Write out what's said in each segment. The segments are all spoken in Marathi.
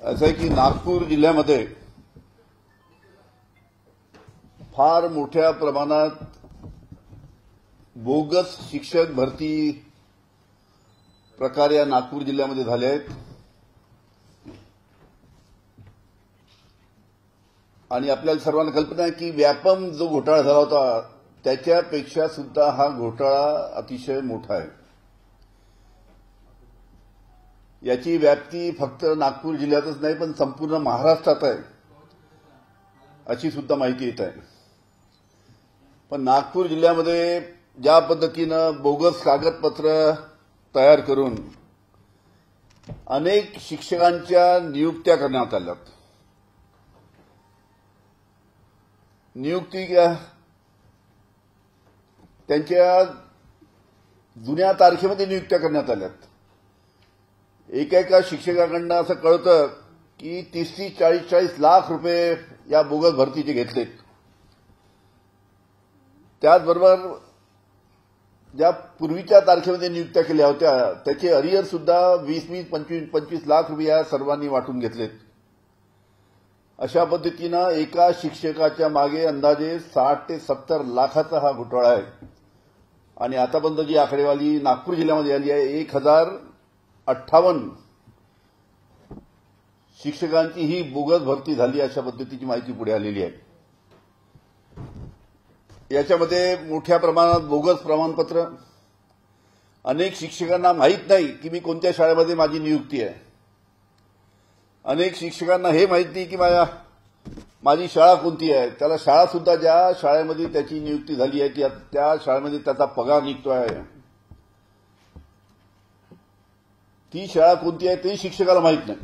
असं आहे की नागपूर जिल्ह्यामध्ये फार मोठ्या प्रमाणात बोगस शिक्षक भरती प्रकार या नागपूर जिल्ह्यामध्ये झाले आहेत आणि आपल्याला सर्वांना कल्पना आहे की व्यापम जो घोटाळा झाला होता त्याच्यापेक्षा सुद्धा हा घोटाळा अतिशय मोठा आहे। याची व्याप्ती फक्त नागपूर जिल्ह्यातच नाही पण संपूर्ण महाराष्ट्रात आहे अशी सुद्धा माहिती येत आहे। पण नागपूर जिल्ह्यामध्ये ज्या पद्धतीनं बोगस कागदपत्र तयार करून अनेक शिक्षकांच्या नियुक्त्या करण्यात आल्यात। नियुक्ती त्यांच्या जुन्या तारखेमध्ये नियुक्त्या करण्यात आल्यात। एका शिक्षकाकडनं असं कळतं की 30-40 लाख रुपये या बोगस भरतीचे घेतलेत। त्याचबरोबर ज्या पूर्वीच्या तारखेमध्ये नियुक्त्या केल्या होत्या त्याचे अरियर सुद्धा 20-25 लाख रुपये या सर्वांनी वाटून घेतलेत। अशा पद्धतीनं एका शिक्षकाच्या मागे अंदाजे 60 ते 70 लाखाचा हा घोटाळा आहे आणि आतापर्यंत जी आकडेवारी नागपूर जिल्ह्यामध्ये आली आहे 1058 शिक्षकांची ही बोगस भरती झाली अशा पद्धतीची माहिती पुढे आलेली आहे। याच्यामध्ये मोठ्या प्रमाणात बोगस प्रमाणपत्र, अनेक शिक्षकांना माहीत नाही की मी कोणत्या शाळेमध्ये माझी नियुक्ती आहे। अनेक शिक्षकांना हे माहीत नाही की माझी शाळा कोणती आहे। त्याला शाळा सुद्धा ज्या शाळेमध्ये त्याची नियुक्ती झाली आहे त्या शाळेमध्ये त्याचा पगार निघतो आहे ती शाळा कोणती आहे ते शिक्षकाला माहीत नाही।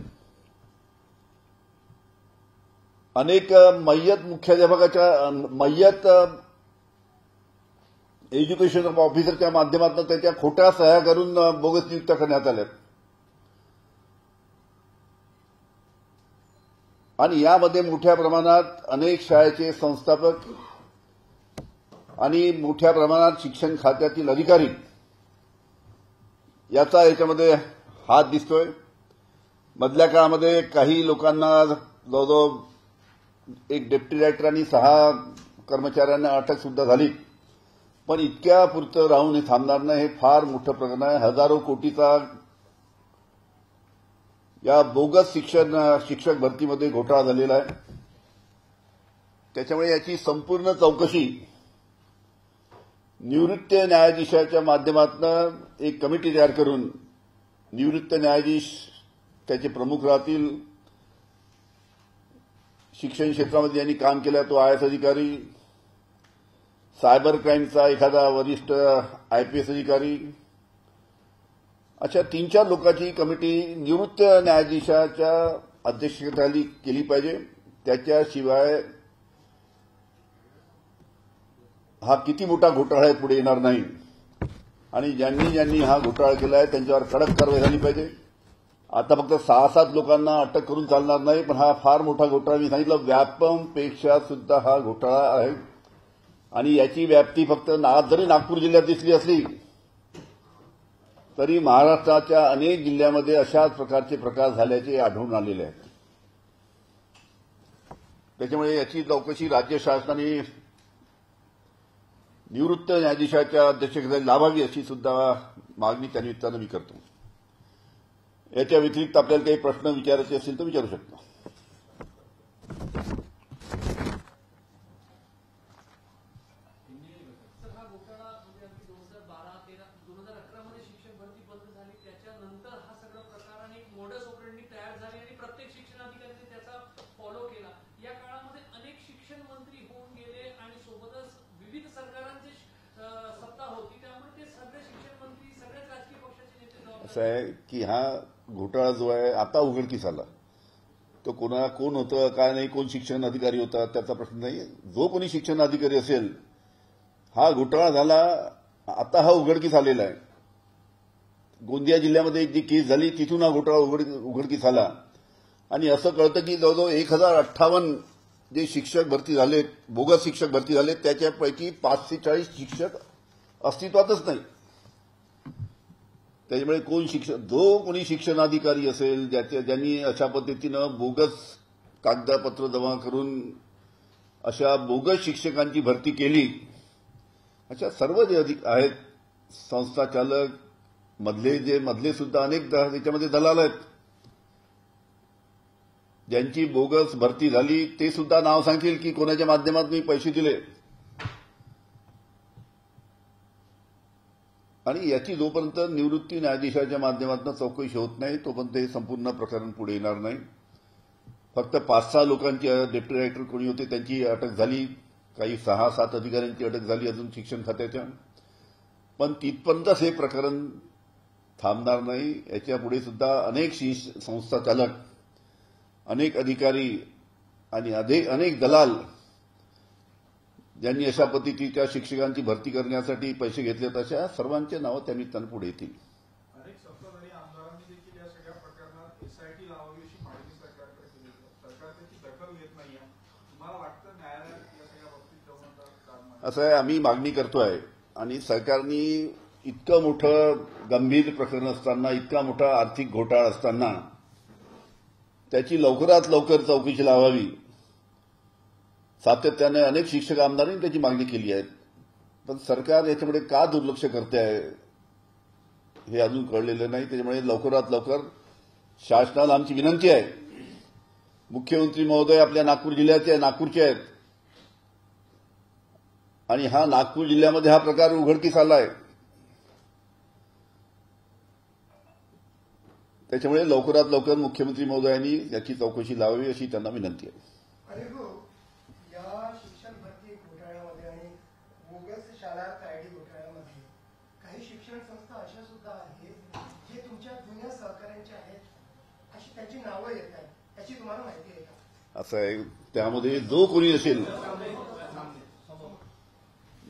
अनेक मय्यत मुख्याध्यापकाच्या मय्यत एज्युकेशन ऑफिसरच्या माध्यमातून त्याच्या खोट्या सह्या करून बोगस नियुक्त्या करण्यात आल्या आणि यामध्ये मोठ्या प्रमाणात अनेक शाळेचे संस्थापक आणि मोठ्या प्रमाणात शिक्षण खात्यातील अधिकारी याच्यामध्ये हात दिसतोय। मधल्या काळामध्ये काही लोकांना जवळजवळ एक डेप्युटी डायरेक्टर आणि 6 कर्मचाऱ्यांना अटक सुद्धा झाली पण इतक्या पुरतं राहून हे थांबणार नाही। हे फार मोठं प्रकरण आहे। हजारो कोटीचा या बोगस शिक्षक भरतीमध्ये घोटाळा झालेला आहे। त्याच्यामुळे याची संपूर्ण चौकशी निवृत्त न्यायाधीशाच्या माध्यमातून एक कमिटी तयार करून निवृत्त न्यायाधीश त्याचे प्रमुख राहतील। शिक्षण क्षेत्रामध्ये यांनी काम केलं तो आयएएस अधिकारी, सायबर क्राईमचा एखादा वरिष्ठ आयपीएस अधिकारी, अशा 3-4 लोकांची कमिटी निवृत्त न्यायाधीशाच्या अध्यक्षतेखाली केली पाहिजे। त्याच्याशिवाय हा किती मोठा घोटाळा आहे पुढे येणार नाही आणि ज्यांनी हा घोटाळा केला आहे त्यांच्यावर कडक कारवाई झाली पाहिजे। आता फक्त 6-7 लोकांना अटक करून चालणार नाही पण हा फार मोठा घोटाळा मी सांगितलं व्यापमपेक्षा सुद्धा हा घोटाळा आहे आणि याची व्याप्ती फक्त जरी नागपूर जिल्ह्यात दिसली असली तरी महाराष्ट्राच्या अनेक जिल्ह्यामध्ये अशाच प्रकारचे प्रकार झाल्याचे आढळून आलेले आहेत। त्याच्यामुळे याची चौकशी राज्य शासनाने निवृत्त न्यायाधीशाच्या अध्यक्षतेखाली लावावी अशी सुद्धा मागणी त्या निमित्तानं मी करतो। याच्या व्यतिरिक्त आपल्याला काही प्रश्न विचारायचे असतील तर विचारू शकता। असं आहे की हा घोटाळा जो आहे आता उघडकीस आला तो कोण होतं काय नाही, कोण शिक्षण अधिकारी होता त्याचा प्रश्न नाही। जो कोणी शिक्षण अधिकारी असेल हा घोटाळा झाला आता हा उघडकीस आलेला आहे। गोंदिया जिल्ह्यामध्ये एक जी केस झाली तिथून हा घोटाळा उघडकीस आला आणि असं कळतं की जवळजवळ 1058 जे शिक्षक भरती झालेत, बोगस शिक्षक भरती झालेत त्याच्यापैकी 540 शिक्षक अस्तित्वातच नाही। त्याच्यामुळे जो कोणी शिक्षणाधिकारी असेल ज्यांनी अशा पद्धतीनं बोगस कागदपत्र जमा करून अशा बोगस शिक्षकांची भरती केली, अशा सर्व जे आहेत संस्थाचालक मधले सुद्धा अनेक त्याच्यामध्ये दलाल आहेत, ज्यांची बोगस भरती झाली ते सुद्धा नाव सांगतील की कोणाच्या माध्यमातून पैसे दिले. आणि याची जोपर्यंत निवृत्ती न्यायाधीशाच्या माध्यमातून चौकशी होत नाही तोपर्यंत हे संपूर्ण प्रकरण पुढे येणार नाही. फक्त 5-6 लोकांची डेप्युटी डायरेक्टर कोणी होते त्यांची अटक झाली, काही 6-7 अधिकाऱ्यांची अटक झाली अजून शिक्षण खात्याच्या, पण तिथपर्यंतच हे प्रकरण थांबणार नाही. याच्यापुढे सुद्धा अनेक संस्था चालक, अनेक अधिकारी आणि अनेक दलाल ज्यांनी अशा पद्धतीच्या शिक्षकांची भरती करण्यासाठी पैसे घेतले अशा सर्वांचे नावं त्या निमित्तानं पुढे येतील. अनेक सत्ताधारी आमदारांनी देखील या सगळ्या प्रकरणात एसआयटी लावावी अशी मागणी सरकारकडे केली. सरकार त्याची दखल घेत नाहीये. तुम्हाला वाटतं न्यायालयात या सगळ्या बाबतीत जाऊन असं आहे, आम्ही मागणी करतोय आणि सरकारने इतकं मोठं गंभीर प्रकरण असताना, इतका मोठा आर्थिक घोटाळा असताना त्याची लवकरात लवकर चौकशी लावावी. सातत्याने अनेक शिक्षक आमदारांनी त्याची मागणी केली आहे, पण सरकार याच्याकडे का दुर्लक्ष करते आहे हे अजून कळलेलं नाही. त्याच्यामुळे लवकरात लवकर शासनाला आमची विनंती आहे, मुख्यमंत्री महोदय आपल्या नागपूरचे आहेत आणि हा नागपूर जिल्ह्यामध्ये हा प्रकार उघडकीस आला आहे. त्याच्यामुळे लवकरात लवकर मुख्यमंत्री महोदयांनी याची चौकशी लावावी अशी त्यांना विनंती आहे. या शिक्षण भरती घोटाळ्यामध्ये आणि बोगस शाळार्थ आयडी घोटाळ्यामध्ये काही शिक्षण संस्था अशा सुद्धा आहेत जे तुमच्या जुन्या सहकार्यांच्या आहेत, अशी त्यांची नावं येत आहेत, याची तुम्हाला माहिती आहे का? असं आहे, त्यामध्ये जो कोणी असेल,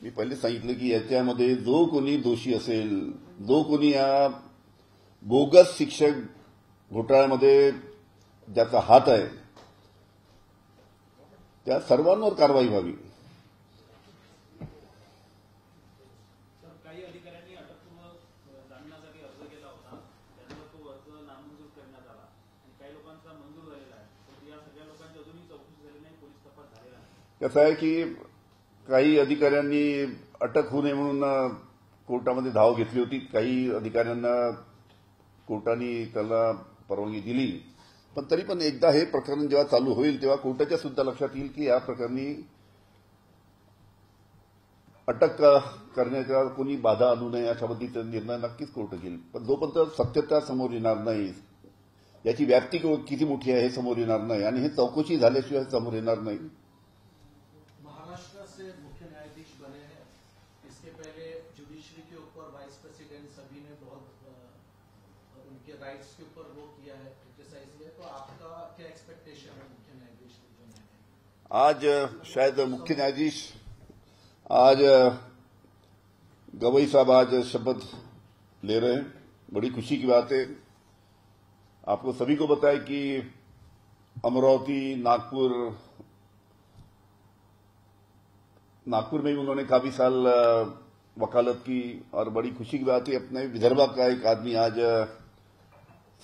मी पहिले सांगितलं की याच्यामध्ये जो कोणी दोषी असेल, जो कोणी या बोगस शिक्षक घोटाळ्यामध्ये ज्याचा हात आहे त्या सर्वांवर कारवाई व्हावी. काही अधिकाऱ्यांनी अटकपूर्व जामिनासाठी अर्ज केला होता, त्यानंतर तो अर्ज नामंजूर करण्यात आला आणि काही लोकांचा मंजूर झालेला आहे. तर या सगळ्या लोकांची अजूनही चौकशी झाली नाही, पोलीस तपास झालेला नाही. कसं आहे की काही अधिकाऱ्यांनी अटक होऊ नये म्हणून कोर्टामध्ये धाव घेतली होती. काही अधिकाऱ्यांना कोर्टाने त्याला परवानगी दिली, पण तरी पण एकदा हे प्रकरण जेव्हा चालू होईल तेव्हा कोर्टाच्या सुद्धा लक्षात येईल की या प्रकरणी अटक करण्याचा कोणी बाधा आणू नये अशा पद्धतीचा निर्णय नक्कीच कोर्ट घेईल. पण जोपर्यंत सत्यता समोर येणार नाही, याची व्याप्ती किती मोठी आहे हे समोर येणार नाही आणि हे चौकशी झाल्याशिवाय समोर येणार नाही. महाराष्ट्र से मुख्य न्यायाधीश बने हैं, इसके पहले जुडिशरी के ऊपर वाइस प्रेसिडेंट सभी ने बहुत उनके राइट्स के ऊपर वो किया है, क्रिटिसाइज किया, तो आपका क्या एक्सपेक्टेशन है मुख्य न्यायाधीश बनने में? आज शायद मुख्य न्यायाधीश आज गवई साहब आज शपथ ले रहे हैं, बड़ी खुशी की बात है. आपको सभी को बताया कि अमरावती, नागपुर में भी उन्होंने काफी साल वकालत की और बड़ी खुशी की बात है अपने विदर्भ का एक आदमी आज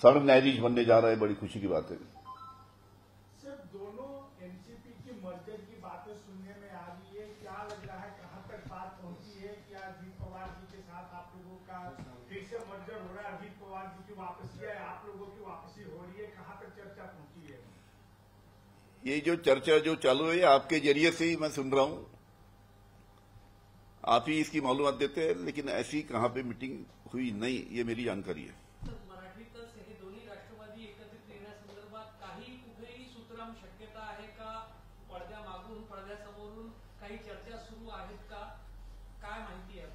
सड़क न्यायाधीश बनने जा रहा है, बड़ी खुशी की बात है. सर, दोनों एनसीपी की मर्जर की बातें सुनने में आ रही है, क्या लग रहा है कहां तक बात पहुंची है? क्या अजीत पवार जी के साथ आप लोगों का फिर से मर्जर हो रहा है? अजीत पवार जी की वापसी है, आप लोगों की वापसी हो रही है, कहां तक चर्चा पहुंची है? ये जो चर्चा जो चालू है आपके जरिए से ही मैं सुन रहा हूं, आप ही इसकी मालूमात देते हैं, लेकिन ऐसी कहां पे मीटिंग हुई नहीं, ये मेरी जानकारी है. शक्यता आहे का? पडद्यामागून पडद्यासमोरून काही चर्चा सुरू आहेत का? काय माहिती आहे?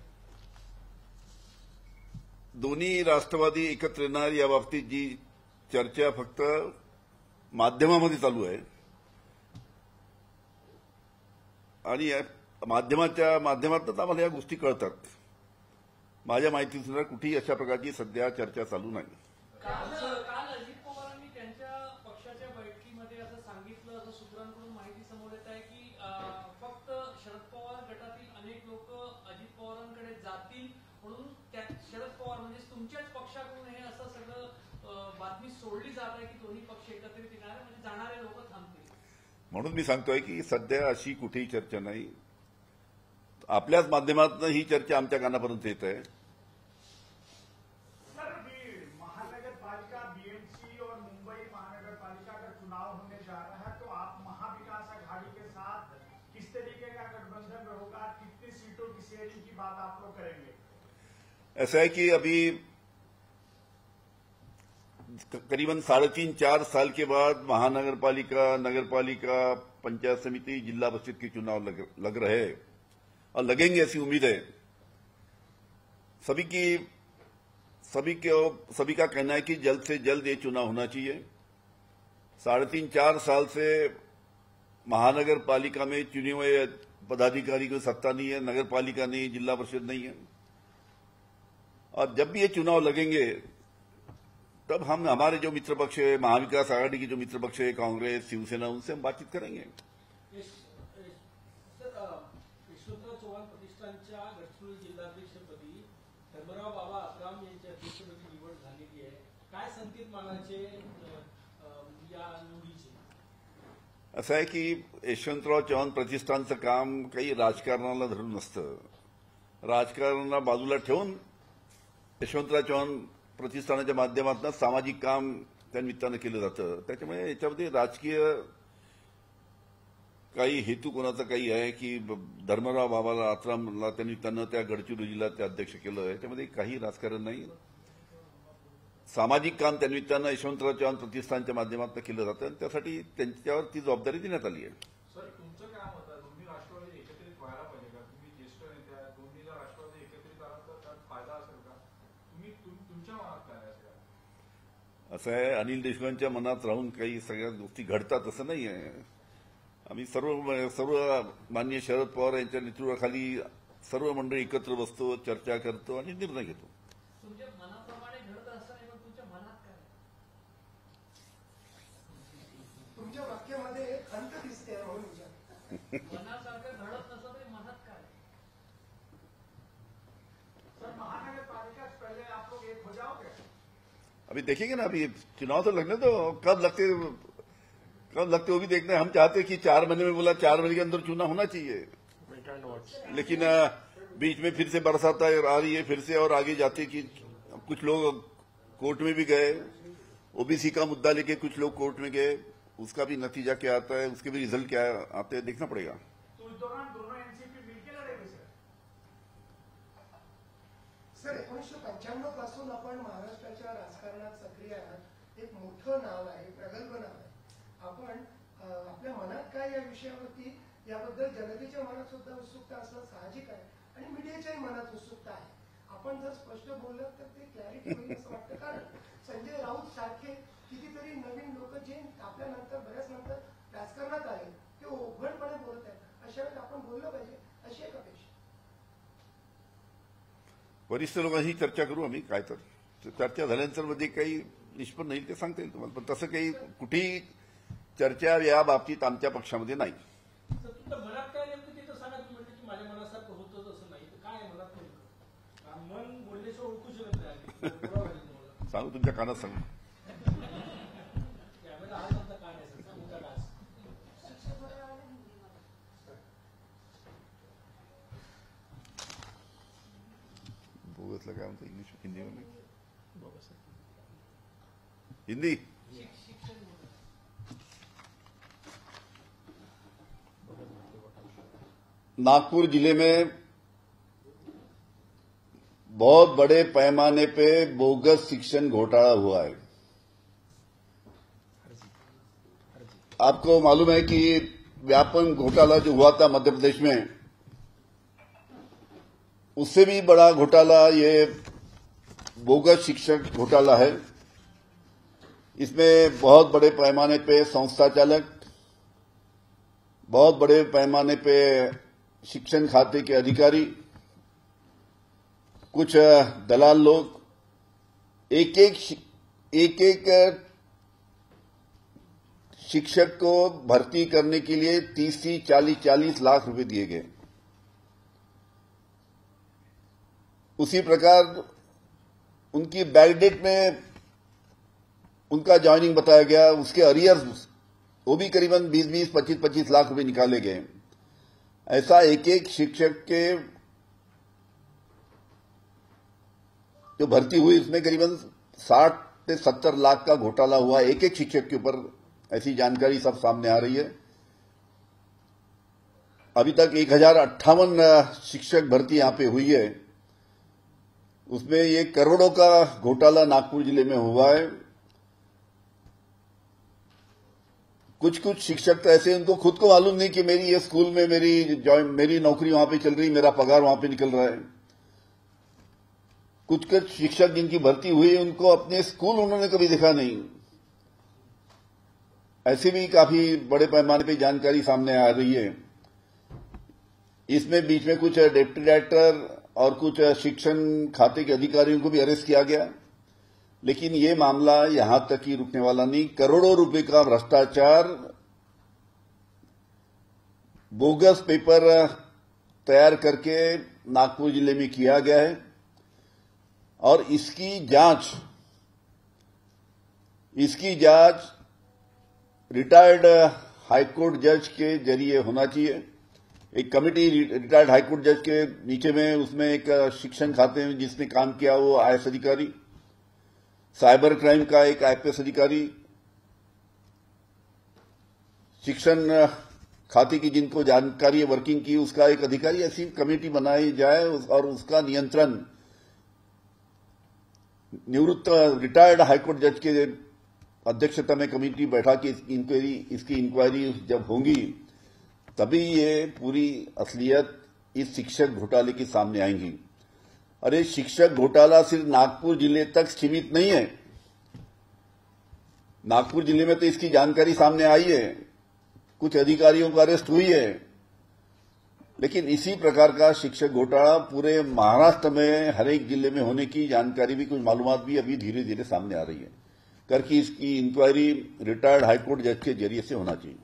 दोन्ही राष्ट्रवादी एकत्र येणार या बाबतीत जी चर्चा फक्त माध्यमामध्ये चालू आहे आणि या माध्यमातून आम्हाला या गोष्टी कळतात. माझ्या माहितीनुसार कुठेही अशा प्रकारची सध्या चर्चा चालू नाही. काल अजित पवारांनी त्यांच्या पक्षाच्या बैठकीमध्ये असं सांगितलं, असं सूत्रांकडून माहिती समोर येत आहे की फक्त शरद पवार गटातील अनेक लोक अजित पवारांकडे जातील म्हणून शरद पवार म्हणजे तुमच्याच पक्षात सोडली जात आहे की दोन्ही पक्ष एकत्रित येणार आहे, म्हणजे जाणारे लोक थांबतील? म्हणून मी सांगतोय की सध्या अशी कुठेही चर्चा नाही. आपल्याच माध्यमातून ही चर्चा आमच्या कानापर्यंत येत आहे. सर, महानगर पालिका बीएमसी और मुंबई महानगर पालिका का चुनाव होने जा रहा है, तो आप महाविकास आघाड़ी के साथ किस तरीके का गठबंधन होगा, कितनी सीटों की शेयरिंग की बात आप लोग करेंगे? ऐसा है कि अभी करीबन 3.5-4 साल के बाद महानगरपालिका, नगरपालिका, पंचायत समिति, जिला परिषद के चुनाव लग रहे हैं और लगेंगे, ऐसी उम्मीद है. सभी का कहना है कि जल्द से जल्द ये चुनाव होना चाहिए. 3.5-4 साल से महानगर पालिका में चुने हुए पदाधिकारी को सत्ता नहीं है, नगर पालिका नहीं, जिला परिषद नहीं है. और जब भी ये चुनाव लगेंगे तब हम हमारे जो मित्र पक्ष है, महाविकास आघाड़ी की जो मित्र पक्ष है, कांग्रेस, शिवसेना, उनसे हम बातचीत करेंगे. सर, यशवंतराव चव्हाण प्रतिष्ठानच्या गडचिरोली जिल्हाध्यक्षपदी धर्मराव बाबा आत्राम यांच्या अध्यक्षपदी निवड झालेली आहे. काय संकेत मानायचे या निवडीचे? असं आहे की यशवंतराव चव्हाण प्रतिष्ठानचं काम काही राजकारणाला धरून नसतं. राजकारणाला बाजूला ठेवून यशवंतराव चव्हाण प्रतिष्ठानाच्या माध्यमातून सामाजिक काम त्या निमित्तानं केलं जातं. त्याच्यामुळे याच्यामध्ये राजकीय काही हेतू कोणाचा काही आहे की धर्मराव बाबाला आत्रामला त्या निमित्तानं त्या गडचिरोली जिल्ह्यात अध्यक्ष केलं, याच्यामध्ये काही राजकारण नाही. सामाजिक काम त्या निमित्तानं यशवंतराव चव्हाण प्रतिष्ठानच्या माध्यमातून केलं जातं आणि त्यासाठी त्यांच्यावर ती जबाबदारी देण्यात आली आहे. सर, तुमचं काय मत आहे? दोन्ही राष्ट्रवादी एकत्रित व्हायला पाहिजे का? तुम्ही ज्येष्ठ नेते आहात, दोन्हीला राष्ट्रवादी एकत्रित आला तर त्यात फायदा असेल का? तुमच्या मनात काय आहे? असं आहे, अनिल देशमुखांच्या मनात राहून काही सगळ्या गोष्टी घडतात असं नाही आहे. आम्ही सर्व माननीय शरद पवार यांच्या नेतृत्वाखाली सर्व मंडळी एकत्र बसतो, चर्चा करतो आणि निर्णय घेतो. तुमच्या मनाप्रमाणे घडत असं नाही, पण तुमच्या मनात काय आहे? तुमच्या वाक्यामध्ये एक खंत दिसते म्हणून विचार. मनासारखं घडत नसलं तरी मनात काय आहे? सर, महानगर पालिका से पहले आप लोग एक हो जाओगे? अभी देखेंगे ना, अभी चुनाव तो लगने दो, कब लगते वो भी देखना है. हम चाहते हैं कि 4 महीने में, बोला 4 महीने के अंदर चुनाव होना चाहिए, लेकिन बीच में फिर से बरसात आ रही है, फिर से और आगे जाते कि कुछ लोग कोर्ट में भी गए, ओबीसी का मुद्दा लेके कुछ लोग कोर्ट में गए, उसका भी नतीजा क्या आता है, उसके भी रिजल्ट क्या आते हैं, देखना पड़ेगा. तो उस दौरान दोनों एनसीपी मिलकर लड़ेंगे सर? सर, 1995 पासून आपण महाराष्ट्राच्या राजकारणात सक्रिय आहात. एक मोठं नाव आहे, प्रगल्भ नाव आहे. आपण आपल्या मनात काय या विषयावरती, याबद्दल जनतेच्या मनात सुद्धा उत्सुकता असणं साहजिक आहे आणि मीडियाच्याही मनात उत्सुकता आहे. आपण जर स्पष्ट बोललं तर ते क्लॅरिटी होईल असं वाटतं. कारण संजय राऊत सारखे कितीतरी नवीन लोक जे आपल्यानंतर बऱ्याच नंतर राजकारणात आले, ते उघडपणे बोलत आहेत. अशा वेळेस आपण बोललं पाहिजे, अशी एक अपेक्षा. वरिष्ठ लोकांशी चर्चा करू आम्ही. काय तर चर्चा झाल्यानंतर मध्ये काही निष्पन्न येईल ते सांगता येईल तुम्हाला, पण तसं काही कुठेही चर्चा या बाबतीत आमच्या पक्षामध्ये नाही. तर तुमच्या मनात काय नेमकं ते तर सांगा. तुम्ही म्हटलं की माझ्या मनासारखं होतं तसं नाही, तर काय आहे मनात नेमकं? मन बोलल्याशिवाय ओळखू शकत नाही. सांगू, तुमच्या कानात सांगू. कॅमेरा हा शब्द काय नाही सर, सांगू का डास? बोगसला काय म्हणतो इंग्लिश, हिंदीमध्ये हिंदी. नागपुर जिले में बहुत बड़े पैमाने पे बोगस शिक्षण घोटाला हुआ है. आपको मालूम है कि व्यापक घोटाला जो हुआ था मध्य प्रदेश में, उससे भी बड़ा घोटाला ये बोगस शिक्षक घोटाला है. इसमें बहुत बड़े पैमाने पे संस्था चालक, बहुत बड़े पैमाने पे शिक्षण खाते के अधिकारी, कुछ दलाल लोग एक एक शिक्षक को भर्ती करने के लिए 30-40 लाख रुपए दिए गए. उसी प्रकार उनकी बैकडेट में उनका ज्वाइनिंग बताया गया, उसके अरियर्स वो भी करीबन 20-20, 25-25 लाख रुपए निकाले गए। ऐसा एक एक शिक्षक के जो भर्ती हुई उसमें करीबन 60 से 70 लाख का घोटाला हुआ एक एक शिक्षक के ऊपर, ऐसी जानकारी सब सामने आ रही है। अभी तक 1058 शिक्षक भर्ती यहां पे हुई है, उसमें ये करोड़ों का घोटाला नागपुर जिले में हुआ है। कुछ कुछ शिक्षक तो ऐसे उनको खुद को मालूम नहीं कि मेरी ये स्कूल में मेरी नौकरी वहां पे चल रही, मेरा पगार वहां पे निकल रहा है। कुछ कुछ शिक्षक जिनकी भर्ती हुई उनको अपने स्कूल उन्होंने कभी देखा नहीं। ऐसे भी काफी बड़े पैमाने पे जानकारी सामने आ रही है। इसमें बीच में कुछ डिप्टी डायरेक्टर और कुछ शिक्षण खाते के अधिकारियों को भी अरेस्ट किया गया, लेकिन ये मामला यहां तक ही रुकने वाला नहीं। करोड़ों रुपए का भ्रष्टाचार, बोगस पेपर तैयार करके नागपुर जिले में किया गया है और इसकी जांच रिटायर्ड हाईकोर्ट जज के जरिए होना चाहिए। एक कमेटी रिटायर्ड हाईकोर्ट जज के नीचे में, उसमें एक शिक्षण खाते में जिसने काम किया वो आईएएस अधिकारी, साइबर क्राइम का एक आईपीएस अधिकारी, शिक्षण खाते की जिनको जानकारी वर्किंग की उसका एक अधिकारी, ऐसी कमेटी बनाई जाए और उसका नियंत्रण निवृत्त रिटायर्ड हाईकोर्ट जज के अध्यक्षता में कमेटी बैठा के इसकी इंक्वायरी जब होगी तभी ये पूरी असलियत इस शिक्षक घोटाले के सामने आएंगी। अरे शिक्षक घोटाला सिर्फ नागपुर जिले तक सीमित नहीं है। नागपुर जिले में तो इसकी जानकारी सामने आई है, कुछ अधिकारियों को अरेस्ट हुई है, लेकिन इसी प्रकार का शिक्षक घोटाला पूरे महाराष्ट्र में हर एक जिले में होने की जानकारी भी, कुछ मालूमात भी अभी धीरे धीरे सामने आ रही है। करके इसकी इंक्वायरी रिटायर्ड हाईकोर्ट जज के जरिए से होना चाहिए।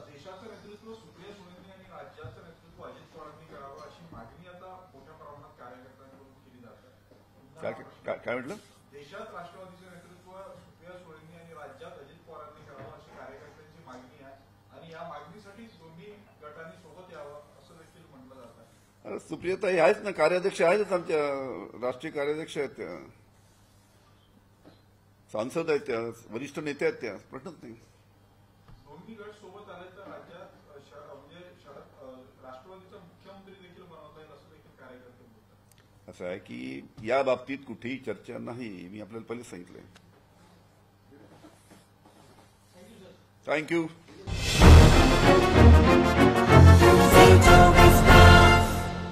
देशाचं नेतृत्व सुप्रिया सुळेंनी आणि राज्याचं नेतृत्व अजित पवारांनी करावं अशी मागणी आता मोठ्या प्रमाणात कार्यकर्त्यांकडून केली जात आहे। काय म्हटलं? देशात राष्ट्रवादीचं नेतृत्व सुप्रिया सुळेंनी आणि राज्यात अजित पवारांनी करावं अशी कार्यकर्त्यांची मागणी आहे आणि या मागणीसाठी दोन्ही गटांनी सोबत यावं असं देखील म्हटलं जात आहे। सुप्रियाताई आहेच ना, कार्याध्यक्ष आहेच, आमच्या राष्ट्रीय कार्याध्यक्ष आहेत त्या, सांसद आहेत त्या, वरिष्ठ नेते आहेत त्या, प्रश्नच नाही। दोन्ही गट सोबत आले तर राज्यात म्हणजे राष्ट्रवादीचा मुख्यमंत्री देखील बनवता येईल असं देखील कार्यकर्ते बोलतात। असं आहे की या बाबतीत कुठेही चर्चा नाही, मी आपल्याला पहिले सांगितलंय। थँक्यू।